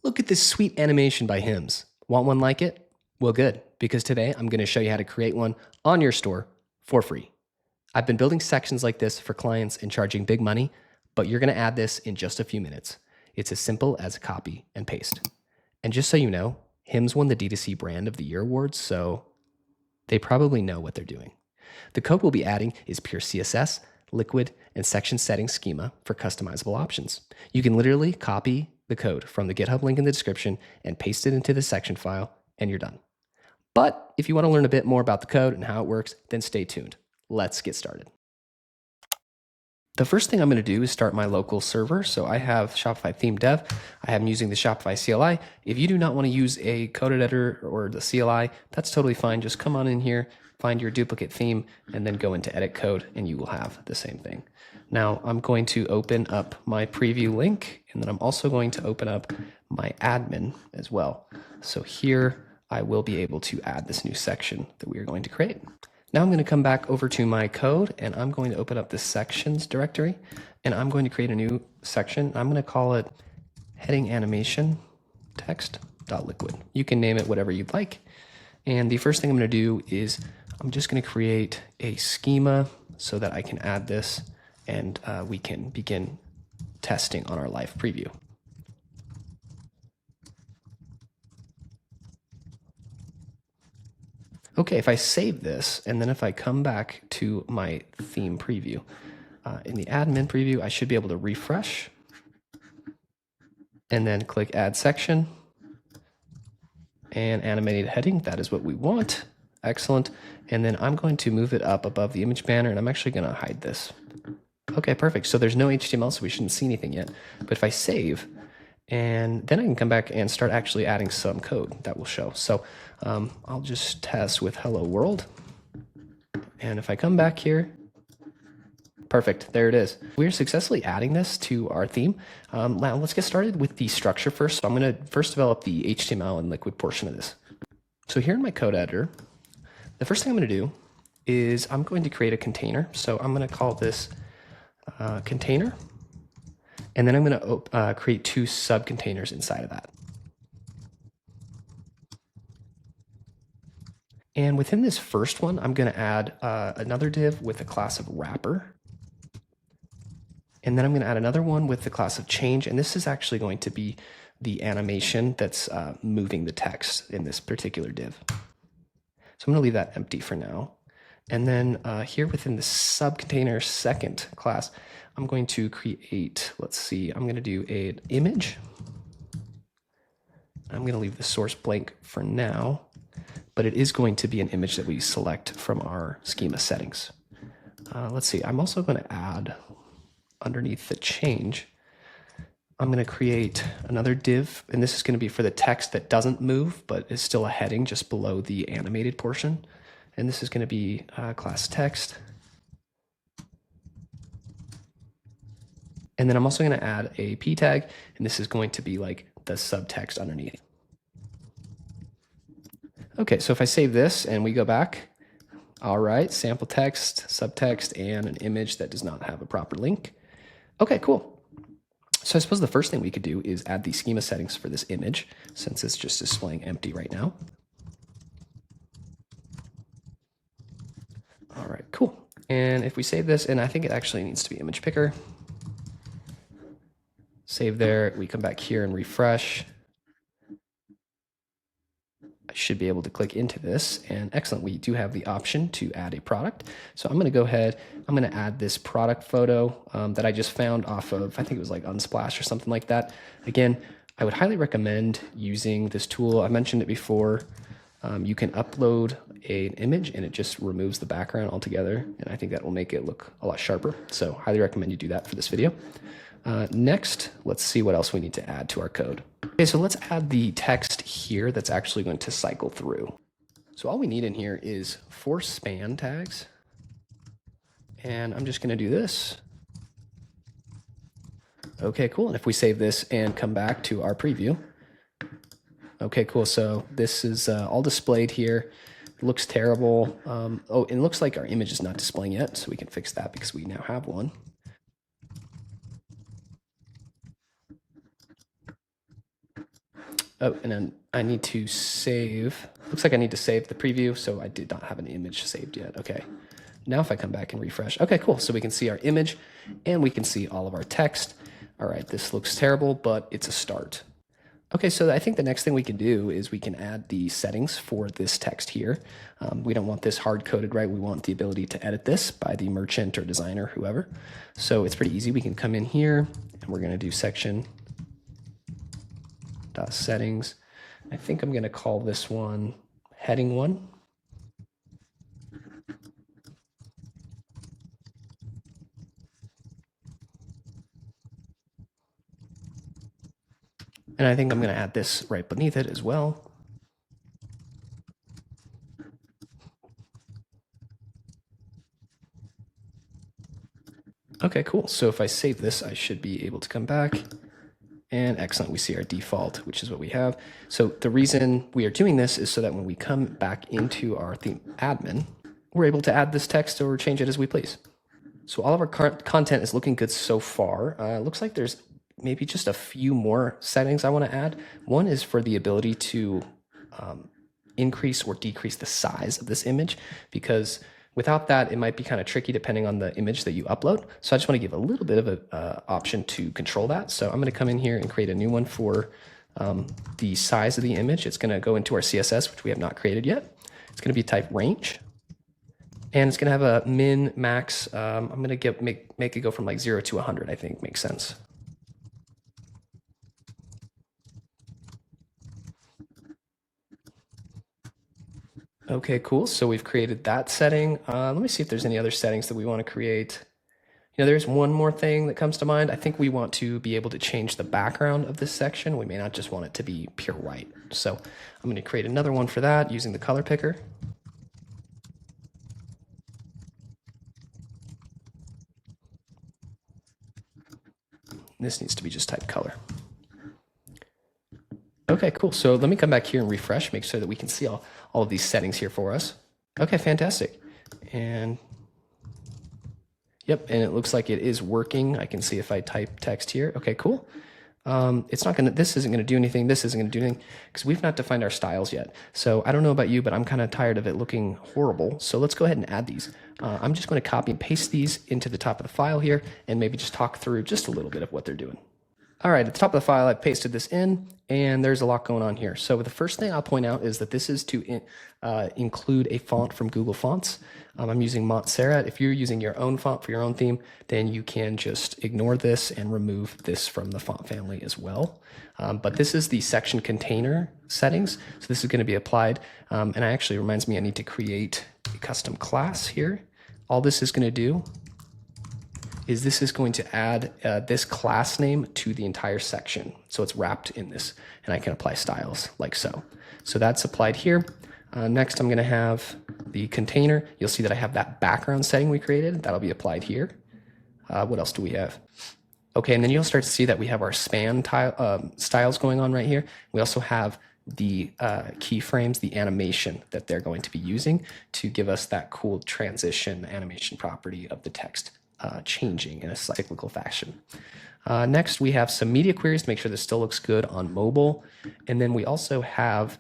Look at this sweet animation by Hims. Want one like it? Well, good, because today I'm going to show you how to create one on your store for free. I've been building sections like this for clients and charging big money, but you're going to add this in just a few minutes. It's as simple as copy and paste. And just so you know, Hims won the D2C Brand of the Year awards, so they probably know what they're doing. The code we'll be adding is pure CSS, liquid, and section setting schema for customizable options. You can literally copy the code from the GitHub link in the description and paste it into the section file, and you're done. But if you want to learn a bit more about the code and how it works, then stay tuned. Let's get started. The first thing I'm going to do is start my local server. So I have Shopify theme dev. I am using the Shopify CLI. If you do not want to use a code editor or the CLI, that's totally fine. Just come on in here, find your duplicate theme, and then go into edit code, and you will have the same thing. Now I'm going to open up my preview link, and then I'm also going to open up my admin as well. So here I will be able to add this new section that we are going to create. Now I'm going to come back over to my code, and I'm going to open up the sections directory, and I'm going to create a new section. I'm going to call it heading animation text.liquid. You can name it whatever you'd like. And the first thing I'm going to do is I'm just going to create a schema so that I can add this and we can begin testing on our live preview. Okay, if I save this, and then if I come back to my theme preview, in the admin preview, I should be able to refresh and then click add section and animated heading. That is what we want. Excellent. And then I'm going to move it up above the image banner, and I'm actually going to hide this. Okay, perfect. So there's no HTML, so we shouldn't see anything yet. But if I save, and then I can come back and start actually adding some code that will show. So I'll just test with hello world. And if I come back here, perfect, there it is. We're successfully adding this to our theme. Now let's get started with the structure first. So I'm going to first develop the HTML and liquid portion of this. So here in my code editor, the first thing I'm going to do is I'm going to create a container. So I'm going to call this container. And then I'm going to create two subcontainers inside of that. And within this first one, I'm going to add another div with a class of wrapper. And then I'm going to add another one with the class of change. And this is actually going to be the animation that's moving the text in this particular div. So I'm going to leave that empty for now. And then here within the subcontainer second class, I'm going to create, let's see, I'm going to do an image. I'm going to leave the source blank for now, but it is going to be an image that we select from our schema settings. Let's see, I'm also going to add underneath the change, I'm going to create another div, and this is going to be for the text that doesn't move, but is still a heading just below the animated portion. And this is going to be class text. And then I'm also going to add a p tag, and this is going to be like the subtext underneath. Okay, so if I save this and we go back, all right, sample text, subtext, and an image that does not have a proper link. Okay, cool. So I suppose the first thing we could do is add the schema settings for this image, since it's just displaying empty right now. All right, cool. And if we save this, and I think it actually needs to be image picker. Save there, we come back here and refresh. I should be able to click into this, and excellent, we do have the option to add a product. So I'm going to go ahead, I'm going to add this product photo that I just found off of, I think it was like Unsplash or something like that. Again, I would highly recommend using this tool. I mentioned it before. You can upload an image and it just removes the background altogether, and I think that will make it look a lot sharper. So highly recommend you do that for this video. Next, let's see what else we need to add to our code. Okay, so let's add the text here that's actually going to cycle through. So all we need in here is 4 span tags. And I'm just going to do this. Okay, cool. And if we save this and come back to our preview. Okay, cool. So this is all displayed here. It looks terrible. Oh, it looks like our image is not displaying yet, so we can fix that because we now have one. Oh, and then I need to save. Looks like I need to save the preview, so I did not have an image saved yet. Okay. Now if I come back and refresh, okay, cool. So we can see our image and we can see all of our text. All right, this looks terrible, but it's a start. Okay, so I think the next thing we can do is we can add the settings for this text here. We don't want this hard-coded, right? We want the ability to edit this by the merchant or designer, whoever. So it's pretty easy. We can come in here and we're gonna do section.settings. I think I'm gonna call this one heading 1. And I think I'm going to add this right beneath it as well. Okay, cool. So if I save this, I should be able to come back. And excellent, we see our default, which is what we have. So the reason we are doing this is so that when we come back into our theme admin, we're able to add this text or change it as we please. So all of our current content is looking good so far. Looks like there's maybe just a few more settings I want to add. One is for the ability to increase or decrease the size of this image, because without that, it might be kind of tricky depending on the image that you upload. So I just want to give a little bit of an option to control that. So I'm going to come in here and create a new one for the size of the image. It's going to go into our CSS, which we have not created yet. It's going to be type range. And it's going to have a min, max. I'm going to make it go from like 0 to 100, I think makes sense. Okay, cool. So we've created that setting. Let me see if there's any other settings that we want to create. You know, there's one more thing that comes to mind. I think we want to be able to change the background of this section. We may not just want it to be pure white. So I'm going to create another one for that using the color picker. This needs to be just type color. Okay, cool. So let me come back here and refresh, make sure that we can see all of these settings here for us. Okay, fantastic. And yep, and it looks like it is working. I can see if I type text here. Okay, cool. It's not gonna, this isn't gonna do anything, this isn't gonna do anything, because we've not defined our styles yet. So I don't know about you, but I'm kind of tired of it looking horrible. So let's go ahead and add these. I'm just gonna copy and paste these into the top of the file here and maybe just talk through just a little bit of what they're doing. All right, at the top of the file, I pasted this in, and there's a lot going on here. So the first thing I'll point out is that this is to include a font from Google Fonts. I'm using Montserrat. If you're using your own font for your own theme, then you can just ignore this and remove this from the font family as well. But this is the section container settings. So this is going to be applied. And it actually reminds me I need to create a custom class here. All this is going to do is this is going to add this class name to the entire section. So it's wrapped in this, and I can apply styles like so. So that's applied here. Next, I'm gonna have the container. You'll see that I have that background setting we created. That'll be applied here. What else do we have? Okay, and then you'll start to see that we have our span styles going on right here. We also have the keyframes, the animation that they're going to be using to give us that cool transition animation property of the text changing in a cyclical fashion. Next, we have some media queries to make sure this still looks good on mobile. And then we also have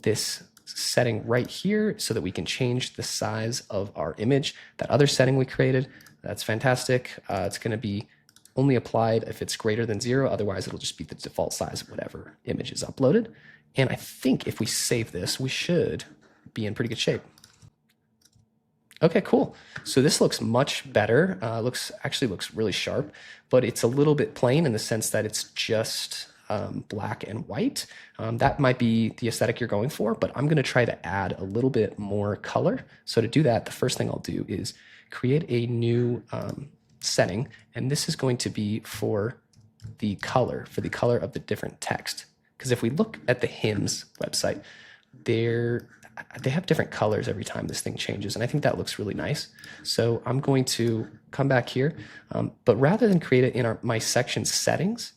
this setting right here so that we can change the size of our image. That other setting we created, that's fantastic. It's going to be only applied if it's greater than 0. Otherwise, it'll just be the default size of whatever image is uploaded. And I think if we save this, we should be in pretty good shape. Okay, cool. So this looks much better. Actually looks really sharp, but it's a little bit plain in the sense that it's just black and white. That might be the aesthetic you're going for, but I'm going to try to add a little bit more color. So to do that, the first thing I'll do is create a new setting, and this is going to be for the color of the different text. Because if we look at the hymns website, they have different colors every time this thing changes, and I think that looks really nice. So I'm going to come back here, but rather than create it in my section settings,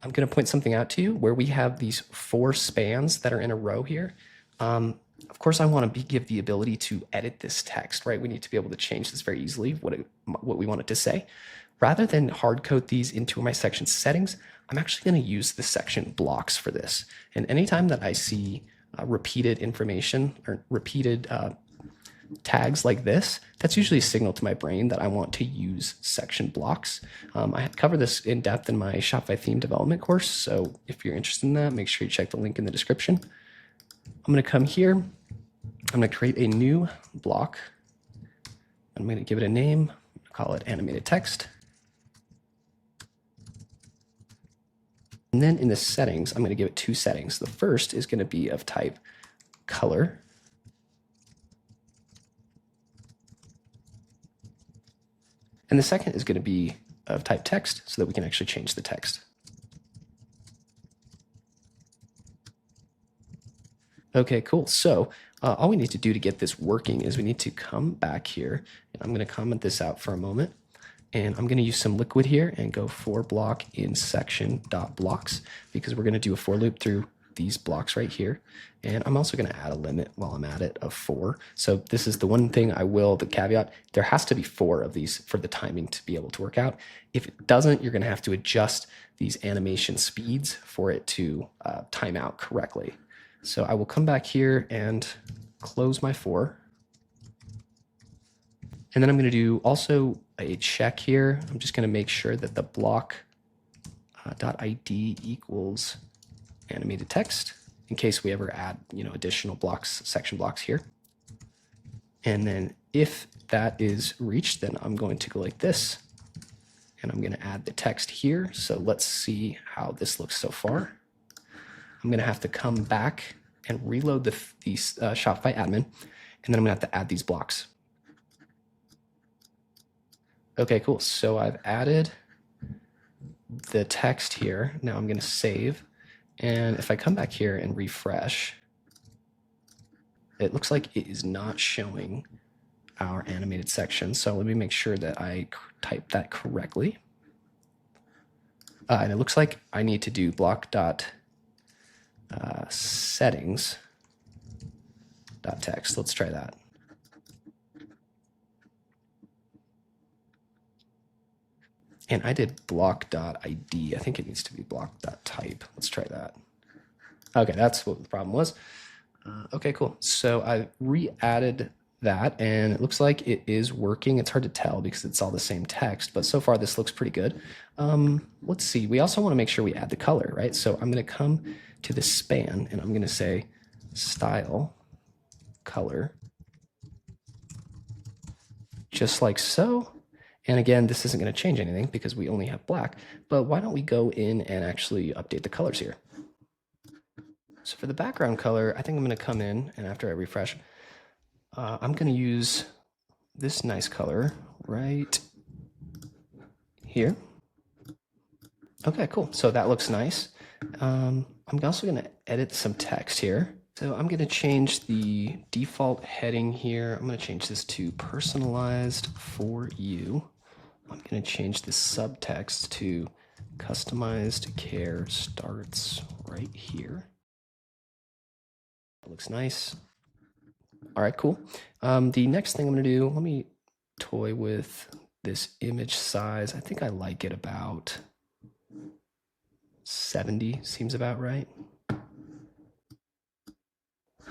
I'm going to point something out to you where we have these 4 spans that are in a row here. Of course, I want to give the ability to edit this text, right? We need to be able to change this very easily, what we want it to say. Rather than hard code these into my section settings, I'm actually going to use the section blocks for this. And anytime that I see repeated information or repeated tags like this, that's usually a signal to my brain that I want to use section blocks. I cover this in depth in my Shopify theme development course. So if you're interested in that, make sure you check the link in the description. I'm going to come here. I'm going to create a new block. I'm going to give it a name, call it animated text. And then in the settings, I'm going to give it two settings. The first is going to be of type color. And the second is going to be of type text so that we can actually change the text. Okay, cool. So all we need to do to get this working is we need to come back here. And I'm going to comment this out for a moment. And I'm going to use some liquid here and go for block in section.blocks because we're going to do a for loop through these blocks right here. And I'm also going to add a limit while I'm at it of 4. So this is the one thing the caveat, there has to be 4 of these for the timing to be able to work out. If it doesn't, you're going to have to adjust these animation speeds for it to time out correctly. So I will come back here and close my 4. And then I'm going to do also a check here. I'm just going to make sure that the block .id equals animated text in case we ever add, additional blocks, section blocks here. And then if that is reached, then I'm going to go like this, and I'm going to add the text here. So let's see how this looks so far. I'm going to have to come back and reload the Shopify admin, and then I'm going to have to add these blocks. Okay, cool. So I've added the text here. Now I'm going to save. And if I come back here and refresh, it looks like it is not showing our animated section. So let me make sure that I type that correctly. And it looks like I need to do block.settings.text. Let's try that. And I did block.id. I think it needs to be block.type. Let's try that. Okay, that's what the problem was. Okay, cool. So I re-added that, and it looks like it is working. It's hard to tell because it's all the same text, but so far this looks pretty good. Let's see. We also want to make sure we add the color, right? So I'm going to come to the span, and I'm going to say style color, just like so. And again, this isn't going to change anything because we only have black, but why don't we go in and actually update the colors here? So for the background color, I think I'm going to come in, and after I refresh, I'm going to use this nice color right here. Okay, cool. So that looks nice. I'm also going to edit some text here. So I'm going to change the default heading here. I'm going to change this to personalized for you. I'm going to change the subtext to customized care starts right here. That looks nice. All right, cool. The next thing I'm going to do, let me toy with this image size. I think I like it about 70, seems about right.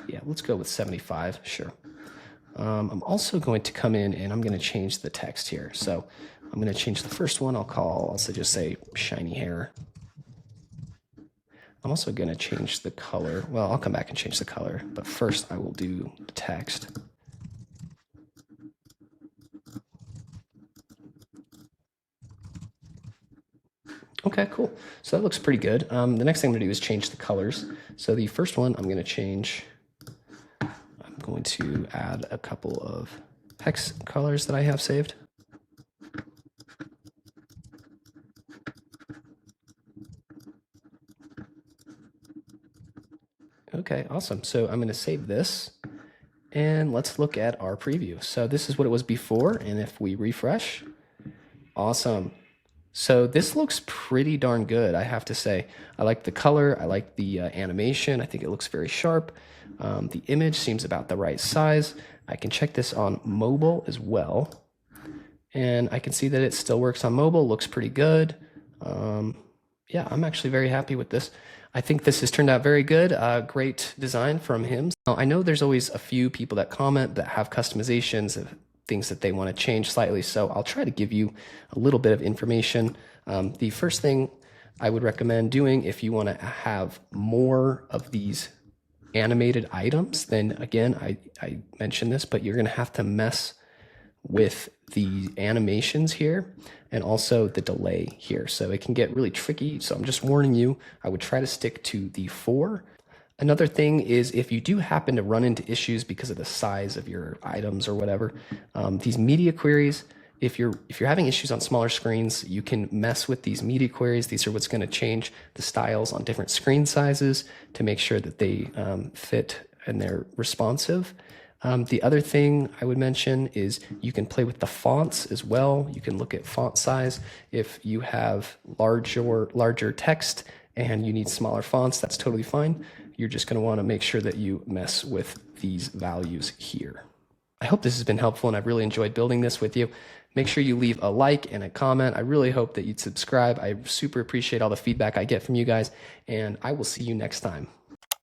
Yeah, let's go with 75, sure. I'm also going to come in and I'm going to change the text here. So I'm going to change the first one. I'll just say shiny hair. I'm also going to change the color. Well, I'll come back and change the color, but first I will do the text. Okay, cool. So that looks pretty good. The next thing I'm going to do is change the colors. So the first one I'm going to change. I'm going to add a couple of hex colors that I have saved. Okay, awesome. So I'm going to save this, and let's look at our preview. So this is what it was before, and if we refresh, awesome. So this looks pretty darn good, I have to say. I like the color, I like the animation, I think it looks very sharp. The image seems about the right size. I can check this on mobile as well, and I can see that it still works on mobile, looks pretty good. yeah, I'm actually very happy with this. I think this has turned out very good. Great design from him. Now, I know there's always a few people that comment that have customizations of things that they want to change slightly. So I'll try to give you a little bit of information. The first thing I would recommend doing if you want to have more of these animated items, then again, I mentioned this, but you're going to have to mess with the animations here and also the delay here. So it can get really tricky. So I'm just warning you, I would try to stick to the 4. Another thing is if you do happen to run into issues because of the size of your items or whatever, these media queries, if you're having issues on smaller screens, you can mess with these media queries. These are what's going to change the styles on different screen sizes to make sure that they fit and they're responsive. The other thing I would mention is you can play with the fonts as well. You can look at font size. If you have larger text and you need smaller fonts, that's totally fine. You're just going to want to make sure that you mess with these values here. I hope this has been helpful and I've really enjoyed building this with you. Make sure you leave a like and a comment. I really hope that you'd subscribe. I super appreciate all the feedback I get from you guys, and I will see you next time.